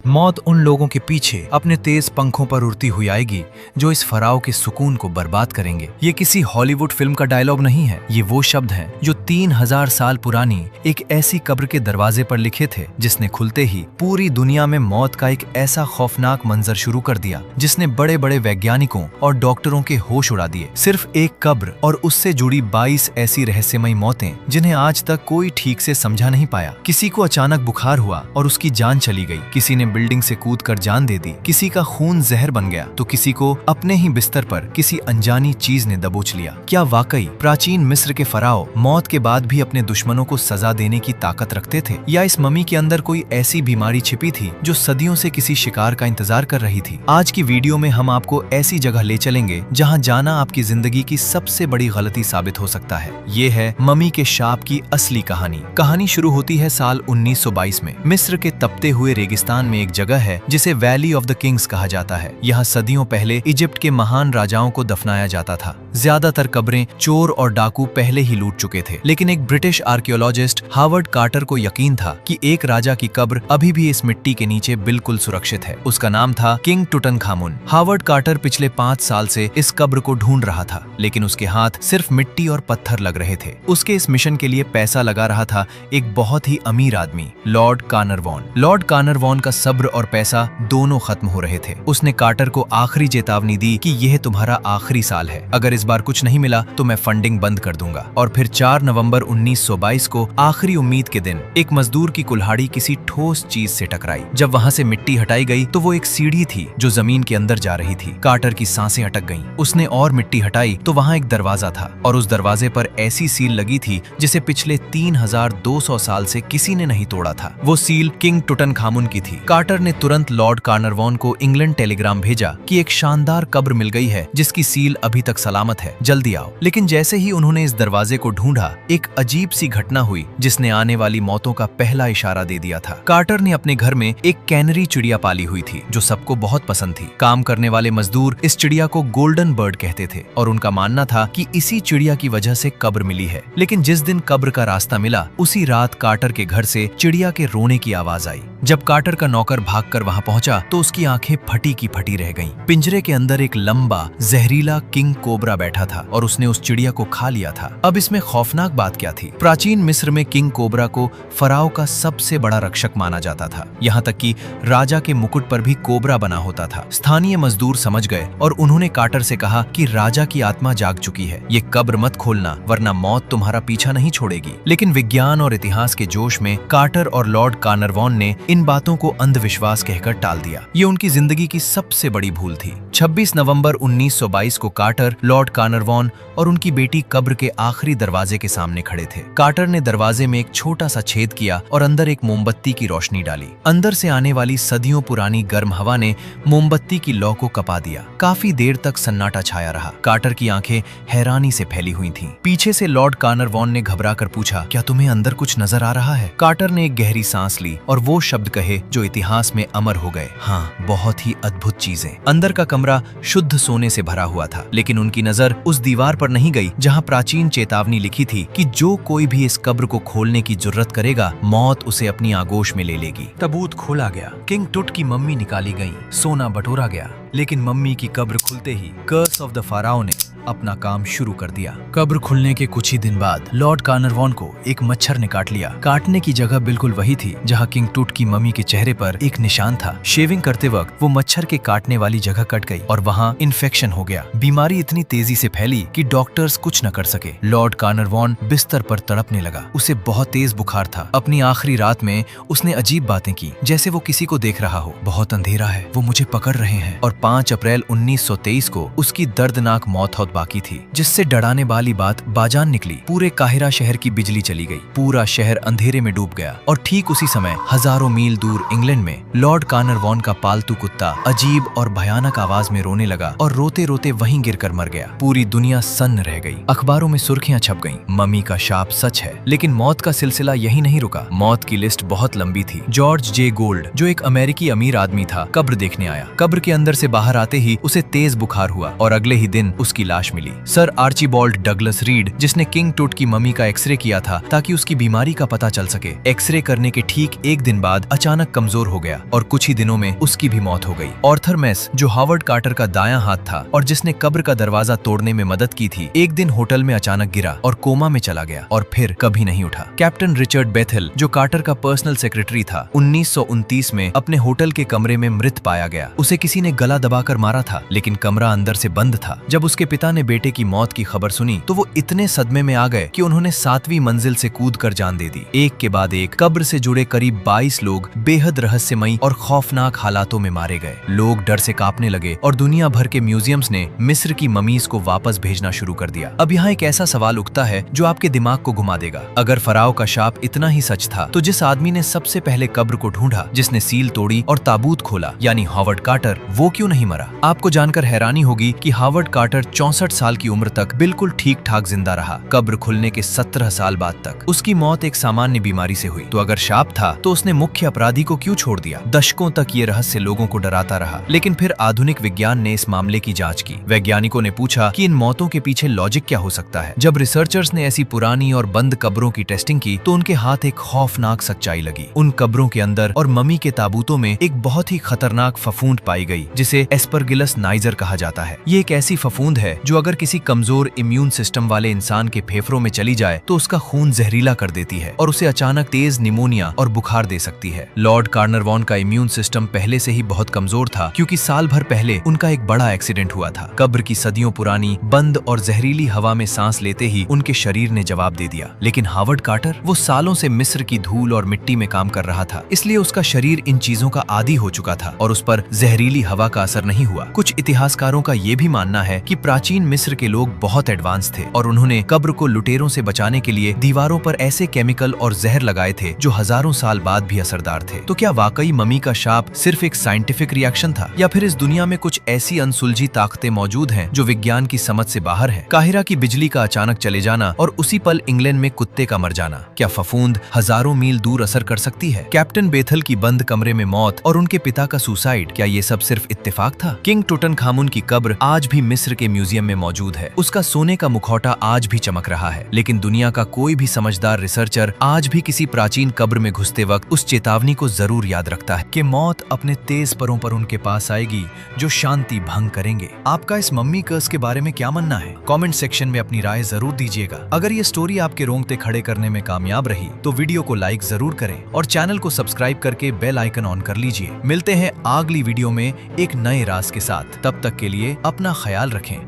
मौत उन लोगों के पीछे अपने तेज पंखों पर उड़ती हुई आएगी जो इस फराव के सुकून को बर्बाद करेंगे। ये किसी हॉलीवुड फिल्म का डायलॉग नहीं है, ये वो शब्द हैं जो 3000 साल पुरानी एक ऐसी कब्र के दरवाजे पर लिखे थे जिसने खुलते ही पूरी दुनिया में मौत का एक ऐसा खौफनाक मंजर शुरू कर दिया जिसने बड़े बड़े वैज्ञानिकों और डॉक्टरों के होश उड़ा दिए। सिर्फ एक कब्र और उससे जुड़ी 22 ऐसी रहस्यमयी मौतें जिन्हें आज तक कोई ठीक से समझा नहीं पाया। किसी को अचानक बुखार हुआ और उसकी जान चली गई, किसी ने बिल्डिंग से कूदकर जान दे दी, किसी का खून जहर बन गया तो किसी को अपने ही बिस्तर पर किसी अनजानी चीज ने दबोच लिया। क्या वाकई प्राचीन मिस्र के फराओ मौत के बाद भी अपने दुश्मनों को सजा देने की ताकत रखते थे, या इस मम्मी के अंदर कोई ऐसी बीमारी छिपी थी जो सदियों से किसी शिकार का इंतजार कर रही थी? आज की वीडियो में हम आपको ऐसी जगह ले चलेंगे जहां जाना आपकी जिंदगी की सबसे बड़ी गलती साबित हो सकता है। ये है मम्मी के शाप की असली कहानी। कहानी शुरू होती है साल 1922 में। मिस्र के तपते हुए रेगिस्तान में एक जगह है जिसे वैली ऑफ द किंग्स कहा जाता है। यहाँ सदियों पहले इजिप्ट के महान राजाओं को दफनाया जाता था। ज्यादातर कब्रें चोर और डाकू पहले ही लूट चुके थे, लेकिन एक ब्रिटिश आर्कियोलॉजिस्ट हावर्ड कार्टर को यकीन था कि एक राजा की कब्र अभी भी इस मिट्टी के नीचे बिल्कुल सुरक्षित है। उसका नाम था किंग टुटनखामुन। हावर्ड कार्टर पिछले 5 साल से इस कब्र को ढूंढ रहा था, लेकिन उसके हाथ सिर्फ मिट्टी और पत्थर लग रहे थे। उसके इस मिशन के लिए पैसा लगा रहा था एक बहुत ही अमीर आदमी, लॉर्ड कार्नरवॉन। लॉर्ड कार्नरवॉन का सब्र और पैसा दोनों खत्म हो रहे थे। उसने कार्टर को आखिरी चेतावनी दी कि यह तुम्हारा आखिरी साल है, अगर इस बार कुछ नहीं मिला तो मैं फंडिंग बंद कर दूंगा। और फिर 4 नवंबर 1922 को आखिरी उम्मीद के दिन एक मजदूर की कुल्हाड़ी किसी ठोस चीज से टकराई। जब वहां से मिट्टी हटाई गई तो वो एक सीढ़ी थी जो जमीन के अंदर जा रही थी। कार्टर की सांसें अटक गईं। उसने और मिट्टी हटाई तो वहां एक दरवाजा था और उस दरवाजे पर ऐसी सील लगी थी जिसे पिछले 3200 साल से किसी ने नहीं तोड़ा था। वो सील किंग टुटनखामुन की थी। कार्टर ने तुरंत लॉर्ड कार्नरवॉन को इंग्लैंड टेलीग्राम भेजा कि एक शानदार कब्र मिल गई है जिसकी सील अभी तक सलामत है, जल्दी आओ। लेकिन जैसे ही उन्होंने इस दरवाजे को ढूंढा, एक अजीब सी घटना हुई जिसने आने वाली मौतों का पहला इशारा दे दिया था। कार्टर ने अपने घर में एक कैनरी चिड़िया पाली हुई थी जो सबको बहुत पसंद थी। काम करने वाले मजदूर इस चिड़िया को गोल्डन बर्ड कहते थे और उनका मानना था कि इसी चिड़िया की वजह से कब्र मिली है। लेकिन जिस दिन कब्र का रास्ता मिला, उसी रात कार्टर के घर से चिड़िया के रोने की आवाज आई। जब कार्टर का नौकर भागकर वहां पहुंचा तो उसकी आंखें फटी की फटी रह गईं। पिंजरे के अंदर एक लंबा जहरीला किंग कोबरा बैठा था और उसने उस चिड़िया को खा लिया था। अब इसमें खौफनाक बात क्या थी? प्राचीन मिस्र में किंग कोबरा को फराओ का सबसे बड़ा रक्षक माना जाता था। यहाँ तक कि राजा के मुकुट पर भी कोबरा बना होता था। स्थानीय मजदूर समझ गए और उन्होंने कार्टर से कहा कि राजा की आत्मा जाग चुकी है, ये कब्र मत खोलना वरना मौत तुम्हारा पीछा नहीं छोड़ेगी। लेकिन विज्ञान और इतिहास के जोश में कार्टर और लॉर्ड कार्नरवॉन ने इन बातों को अंधविश्वास कहकर टाल दिया। ये उनकी जिंदगी की सबसे बड़ी भूल थी। 26 नवंबर 1922 को कार्टर, लॉर्ड कार्नरवॉन और उनकी बेटी कब्र के आखिरी दरवाजे के सामने खड़े थे। कार्टर ने दरवाजे में एक छोटा सा छेद किया और अंदर एक मोमबत्ती की रोशनी डाली। अंदर से आने वाली सदियों पुरानी गर्म हवा ने मोमबत्ती की लौ को कपा दिया। काफी देर तक सन्नाटा छाया रहा। कार्टर की आंखें हैरानी से फैली हुई थीं। पीछे से लॉर्ड कार्नरवॉन ने घबराकर पूछा, क्या तुम्हें अंदर कुछ नजर आ रहा है? कार्टर ने एक गहरी सांस ली और वो शब्द कहे जो इतिहास में अमर हो गए, हाँ, बहुत ही अद्भुत चीजें। अंदर का कमरा शुद्ध सोने से भरा हुआ था, लेकिन उनकी नजर उस दीवार पर नहीं गई जहां प्राचीन चेतावनी लिखी थी कि जो कोई भी इस कब्र को खोलने की जुर्रत करेगा, मौत उसे अपनी आगोश में ले लेगी। ताबूत खोला गया, किंग टुट की मम्मी निकाली गई, सोना बटोरा गया, लेकिन मम्मी की कब्र खुलते ही कर्स ऑफ द फाराओ ने अपना काम शुरू कर दिया। कब्र खुलने के कुछ ही दिन बाद लॉर्ड कार्नरवॉन को एक मच्छर ने काट लिया। काटने की जगह बिल्कुल वही थी जहां किंग टुट की मम्मी के चेहरे पर एक निशान था। शेविंग करते वक्त वो मच्छर के काटने वाली जगह कट गई और वहां इन्फेक्शन हो गया। बीमारी इतनी तेजी से फैली कि डॉक्टर्स कुछ न कर सके। लॉर्ड कार्नरवॉन बिस्तर पर तड़पने लगा। उसे बहुत तेज बुखार था। अपनी आखिरी रात में उसने अजीब बातें की, जैसे वो किसी को देख रहा हो। बहुत अंधेरा है, वो मुझे पकड़ रहे हैं। और 5 अप्रैल 1923 को उसकी दर्दनाक मौत होत बाकी थी, जिससे डराने वाली बात बाजान निकली। पूरे काहिरा शहर की बिजली चली गई। पूरा शहर अंधेरे में डूब गया। और ठीक उसी समय हजारों मील दूर इंग्लैंड में लॉर्ड कार्नरवॉन का पालतू कुत्ता अजीब और भयानक आवाज में रोने लगा और रोते रोते वहीं गिरकर मर गया। पूरी दुनिया सन्न रह गई। अखबारों में सुर्खियां छप गईं, मम्मी का शाप सच है। लेकिन मौत का सिलसिला यही नहीं रुका। मौत की लिस्ट बहुत लंबी थी। जॉर्ज जे गोल्ड, जो एक अमेरिकी अमीर आदमी था, कब्र देखने आया। कब्र के अंदर से बाहर आते ही उसे तेज बुखार हुआ और अगले ही दिन उसकी लाश लाश मिली। सर आर्चीबॉल्ड डगलस रीड, जिसने किंग टुट की मम्मी का एक्सरे किया था ताकि उसकी बीमारी का पता चल सके, एक्सरे करने के ठीक एक दिन बाद अचानक कमजोर हो गया और कुछ ही दिनों में उसकी भी मौत हो गई। आर्थर मेस, जो हावर्ड कार्टर का दायां हाथ था और जिसने कब्र का दरवाजा तोड़ने में मदद की थी, एक दिन होटल में अचानक गिरा और कोमा में चला गया और फिर कभी नहीं उठा। कैप्टन रिचर्ड बेथेल, जो कार्टर का पर्सनल सेक्रेटरी था, 1929 में अपने होटल के कमरे में मृत पाया गया। उसे किसी ने गला दबाकर मारा था, लेकिन कमरा अंदर से बंद था। जब उसके पिता ने बेटे की मौत की खबर सुनी तो वो इतने सदमे में आ गए कि उन्होंने 7वीं मंजिल से कूदकर जान दे दी। एक के बाद एक कब्र से जुड़े करीब 22 लोग बेहद रहस्यमयी और खौफनाक हालातों में मारे गए। लोग डर से कांपने लगे और दुनिया भर के म्यूजियम्स ने मिस्र की ममीज को वापस भेजना शुरू कर दिया। अब यहाँ एक ऐसा सवाल उठता है जो आपके दिमाग को घुमा देगा। अगर फराओ का शाप इतना ही सच था तो जिस आदमी ने सबसे पहले कब्र को ढूंढा, जिसने सील तोड़ी और ताबूत खोला, यानी हावर्ड कार्टर, वो क्यों नहीं मरा? आपको जानकर हैरानी होगी कि हावर्ड कार्टर 64 साल की उम्र तक बिल्कुल ठीक ठाक जिंदा रहा। कब्र खुलने के 17 साल बाद तक उसकी मौत एक सामान्य बीमारी से हुई। तो अगर शाप था तो उसने मुख्य अपराधी को क्यों छोड़ दिया? दशकों तक ये रहस्य लोगों को डराता रहा, लेकिन फिर आधुनिक विज्ञान ने इस मामले की जांच की। वैज्ञानिकों ने पूछा कि इन मौतों के पीछे लॉजिक क्या हो सकता है। जब रिसर्चर्स ने ऐसी पुरानी और बंद कब्रों की टेस्टिंग की तो उनके हाथ एक खौफनाक सच्चाई लगी। उन कब्रों के अंदर और मम्मी के ताबूतों में एक बहुत ही खतरनाक फफूंद पाई गई, जिसे एस्परगिलस नाइजर कहा जाता है। ये एक ऐसी फफूंद है जो अगर किसी कमजोर इम्यून सिस्टम वाले इंसान के फेफड़ों में चली जाए तो उसका खून जहरीला कर देती है और उसे अचानक तेज निमोनिया और बुखार दे सकती है। लॉर्ड कार्नरवॉन का इम्यून सिस्टम पहले से ही बहुत कमजोर था, क्योंकि साल भर पहले उनका एक बड़ा एक्सीडेंट हुआ था। कब्र की सदियों पुरानी बंद और जहरीली हवा में सांस लेते ही उनके शरीर ने जवाब दे दिया। लेकिन हावर्ड कार्टर, वो सालों से मिस्र की धूल और मिट्टी में काम कर रहा था, इसलिए उसका शरीर इन चीजों का आदी हो चुका था और उस पर जहरीली हवा का असर नहीं हुआ। कुछ इतिहासकारों का ये भी मानना है कि प्राचीन मिस्र के लोग बहुत एडवांस थे और उन्होंने कब्र को लुटेरों से बचाने के लिए दीवारों पर ऐसे केमिकल और जहर लगाए थे जो हजारों साल बाद भी असरदार थे। तो क्या वाकई मम्मी का शाप सिर्फ एक साइंटिफिक रिएक्शन था, या फिर इस दुनिया में कुछ ऐसी अनसुलझी ताकतें मौजूद हैं जो विज्ञान की समझ से बाहर है? काहिरा की बिजली का अचानक चले जाना और उसी पल इंग्लैंड में कुत्ते का मर जाना, क्या फफूंद हजारों मील दूर असर कर सकती है? कैप्टन बेथल की बंद कमरे में मौत और उनके पिता का सुसाइड, क्या ये सब सिर्फ इत्तेफाक था? किंग टुटनखामुन की कब्र आज भी मिस्र के म्यूजियम में मौजूद है। उसका सोने का मुखौटा आज भी चमक रहा है, लेकिन दुनिया का कोई भी समझदार रिसर्चर आज भी किसी प्राचीन कब्र में घुसते वक्त उस चेतावनी को जरूर याद रखता है कि मौत अपने तेज परों पर उनके पास आएगी जो शांति भंग करेंगे। आपका इस मम्मी कर्स के बारे में क्या मानना है? कमेंट सेक्शन में अपनी राय जरूर दीजिएगा। अगर ये स्टोरी आपके रोंगटे खड़े करने में कामयाब रही तो वीडियो को लाइक जरूर करें और चैनल को सब्सक्राइब करके बेल आइकन ऑन कर लीजिए। मिलते हैं अगली वीडियो में एक नए राज के साथ। तब तक के लिए अपना ख्याल रखें।